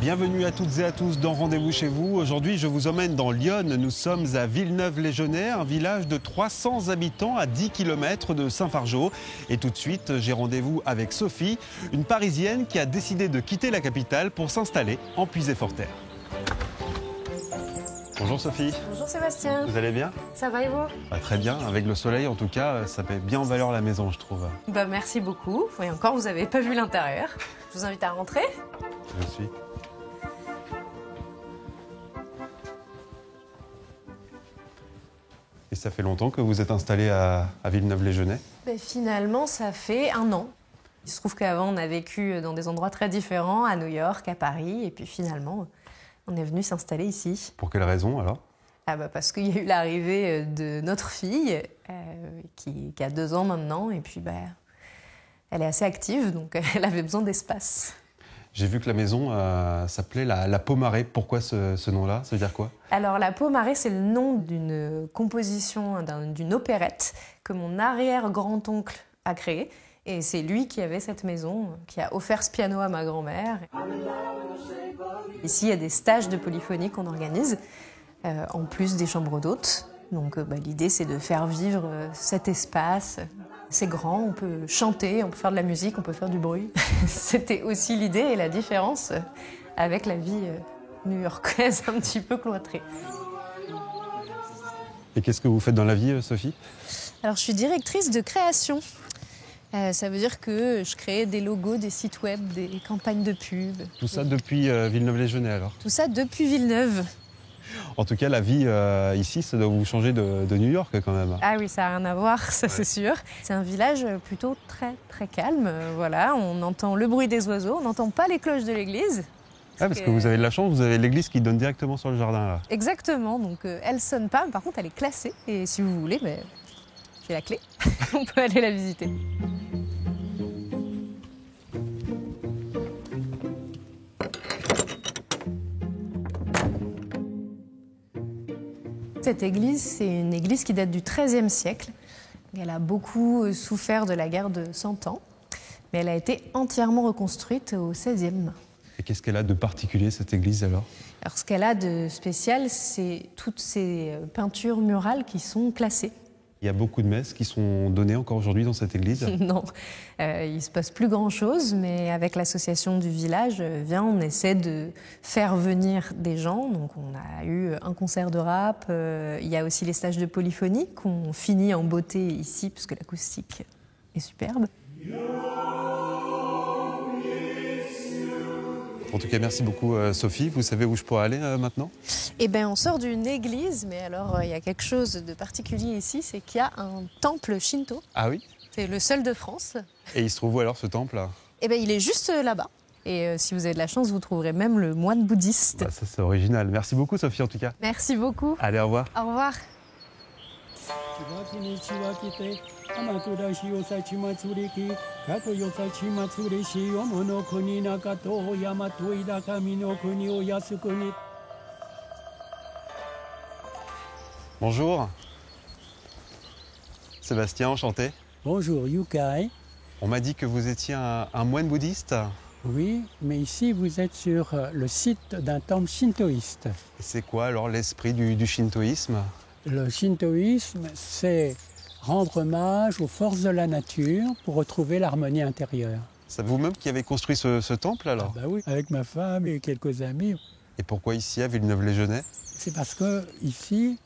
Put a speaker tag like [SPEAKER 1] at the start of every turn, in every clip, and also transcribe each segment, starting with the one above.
[SPEAKER 1] Bienvenue à toutes et à tous dans Rendez-vous chez vous. Aujourd'hui, je vous emmène dans l'Yonne. Nous sommes à Villeneuve-les-Genêts, un village de 300 habitants à 10 km de Saint-Fargeau. Et tout de suite, j'ai rendez-vous avec Sophie, une Parisienne qui a décidé de quitter la capitale pour s'installer en Puisay-Forterre. Bonjour Sophie.
[SPEAKER 2] Bonjour Sébastien.
[SPEAKER 1] Vous allez bien?
[SPEAKER 2] Ça va et vous?
[SPEAKER 1] Très bien, avec le soleil en tout cas, ça met bien en valeur la maison je trouve.
[SPEAKER 2] Merci beaucoup. Et encore, vous n'avez pas vu l'intérieur. Je vous invite à rentrer.
[SPEAKER 1] Je suis. Et ça fait longtemps que vous êtes installé à Villeneuve-les-Genêts?
[SPEAKER 2] Finalement, ça fait 1 an. Il se trouve qu'avant, on a vécu dans des endroits très différents, à New York, à Paris, et puis finalement, on est venu s'installer ici.
[SPEAKER 1] Pour quelle raison alors?
[SPEAKER 2] Parce qu'il y a eu l'arrivée de notre fille, qui a 2 ans maintenant, et puis elle est assez active, donc elle avait besoin d'espace.
[SPEAKER 1] J'ai vu que la maison s'appelait la Pomarée. Pourquoi ce nom-là? Ça veut dire quoi? Alors
[SPEAKER 2] la Pomarée, c'est le nom d'une composition, d'une opérette que mon arrière-grand-oncle a créée. Et c'est lui qui avait cette maison, qui a offert ce piano à ma grand-mère. Ici, il y a des stages de polyphonie qu'on organise, en plus des chambres d'hôtes. Donc l'idée, c'est de faire vivre cet espace. C'est grand, on peut chanter, on peut faire de la musique, on peut faire du bruit. C'était aussi l'idée et la différence avec la vie new-yorkaise un petit peu cloîtrée.
[SPEAKER 1] Et qu'est-ce que vous faites dans la vie, Sophie?
[SPEAKER 2] Alors, je suis directrice de création. Ça veut dire que je crée des logos, des sites web, des campagnes de pub.
[SPEAKER 1] Tout ça depuis Villeneuve-les-Genêts alors? Tout
[SPEAKER 2] ça depuis Villeneuve.
[SPEAKER 1] En tout cas, la vie ici, ça doit vous changer de New York quand même.
[SPEAKER 2] Ah oui, ça n'a rien à voir, ça c'est sûr. C'est un village plutôt très très calme. Voilà, on entend le bruit des oiseaux, on n'entend pas les cloches de l'église.
[SPEAKER 1] Parce que vous avez de la chance, vous avez l'église qui donne directement sur le jardin là.
[SPEAKER 2] Exactement, donc elle ne sonne pas, mais par contre elle est classée. Et si vous voulez, j'ai la clé, on peut aller la visiter. Cette église, c'est une église qui date du XIIIe siècle. Elle a beaucoup souffert de la guerre de 100 ans, mais elle a été entièrement reconstruite au XVIe.
[SPEAKER 1] Et qu'est-ce qu'elle a de particulier, cette église alors?
[SPEAKER 2] Alors, ce qu'elle a de spécial, c'est toutes ces peintures murales qui sont classées.
[SPEAKER 1] Il y a beaucoup de messes qui sont données encore aujourd'hui dans cette église?
[SPEAKER 2] Non, il ne se passe plus grand-chose, mais avec l'association du village, on essaie de faire venir des gens. Donc on a eu un concert de rap, il y a aussi les stages de polyphonie qu'on finit en beauté ici, puisque l'acoustique est superbe.
[SPEAKER 1] En tout cas, merci beaucoup Sophie. Vous savez où je pourrais aller maintenant?
[SPEAKER 2] On sort d'une église, mais alors il y a quelque chose de particulier ici, c'est qu'il y a un temple shinto.
[SPEAKER 1] Ah oui?
[SPEAKER 2] C'est le seul de France.
[SPEAKER 1] Et il se trouve où alors ce temple?
[SPEAKER 2] Il est juste là-bas. Et si vous avez de la chance, vous trouverez même le moine bouddhiste.
[SPEAKER 1] Ça c'est original. Merci beaucoup Sophie en tout cas.
[SPEAKER 2] Merci beaucoup.
[SPEAKER 1] Allez, au revoir.
[SPEAKER 2] Au revoir.
[SPEAKER 1] Bonjour. Sébastien, enchanté.
[SPEAKER 3] Bonjour, Yukai.
[SPEAKER 1] On m'a dit que vous étiez un moine bouddhiste.
[SPEAKER 3] Oui, mais ici vous êtes sur le site d'un temple shintoïste.
[SPEAKER 1] C'est quoi alors l'esprit du shintoïsme?
[SPEAKER 3] Le shintoïsme, c'est rendre hommage aux forces de la nature pour retrouver l'harmonie intérieure.
[SPEAKER 1] C'est vous-même qui avez construit ce temple alors?
[SPEAKER 3] Oui, avec ma femme et quelques amis.
[SPEAKER 1] Et pourquoi ici à Villeneuve-les-Genêts?
[SPEAKER 3] C'est parce que ici,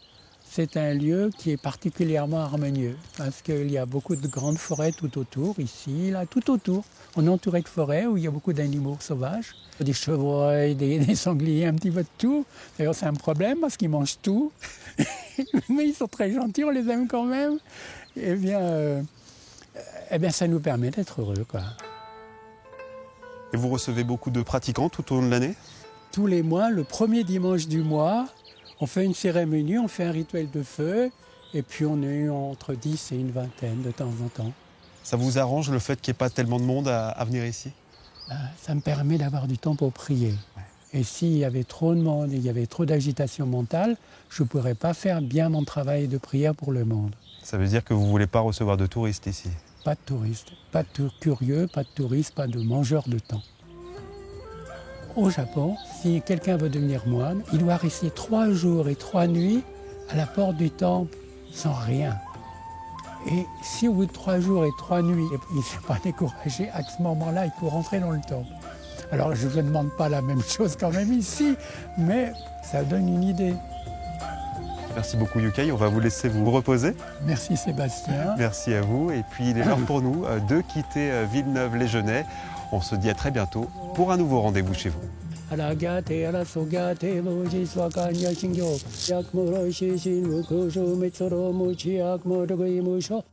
[SPEAKER 3] c'est un lieu qui est particulièrement harmonieux. Parce qu'il y a beaucoup de grandes forêts tout autour, ici, là, tout autour. On est entouré de forêts où il y a beaucoup d'animaux sauvages. Des chevreuils, des sangliers, un petit peu de tout. D'ailleurs, c'est un problème parce qu'ils mangent tout. Mais ils sont très gentils, on les aime quand même. Eh bien, ça nous permet d'être heureux, quoi.
[SPEAKER 1] Et vous recevez beaucoup de pratiquants tout au long de l'année?
[SPEAKER 3] Tous les mois, le premier dimanche du mois, on fait une cérémonie, on fait un rituel de feu, et puis on est entre 10 et une vingtaine de temps en temps.
[SPEAKER 1] Ça vous arrange le fait qu'il n'y ait pas tellement de monde à venir ici?
[SPEAKER 3] Ça me permet d'avoir du temps pour prier. Ouais. Et s'il y avait trop de monde, il y avait trop d'agitation mentale, je ne pourrais pas faire bien mon travail de prière pour le monde.
[SPEAKER 1] Ça veut dire que vous ne voulez pas recevoir de touristes ici?
[SPEAKER 3] Pas de touristes, pas de curieux, pas de touristes, pas de mangeurs de temps. Au Japon, si quelqu'un veut devenir moine, il doit rester 3 jours et 3 nuits à la porte du temple sans rien. Et si au bout de 3 jours et 3 nuits, il ne s'est pas découragé, à ce moment-là, il peut rentrer dans le temple. Alors je ne vous demande pas la même chose quand même ici, mais ça donne une idée.
[SPEAKER 1] Merci beaucoup Yukei, on va vous laisser vous reposer.
[SPEAKER 3] Merci Sébastien.
[SPEAKER 1] Merci à vous. Et puis il est l'heure pour nous de quitter Villeneuve-les-Genêts. On se dit à très bientôt pour un nouveau rendez-vous chez vous.
[SPEAKER 3] Aragate arasogate moji swakanya shingyo yakmoro shishin mukosho metsoro mochi akmoro goimusho.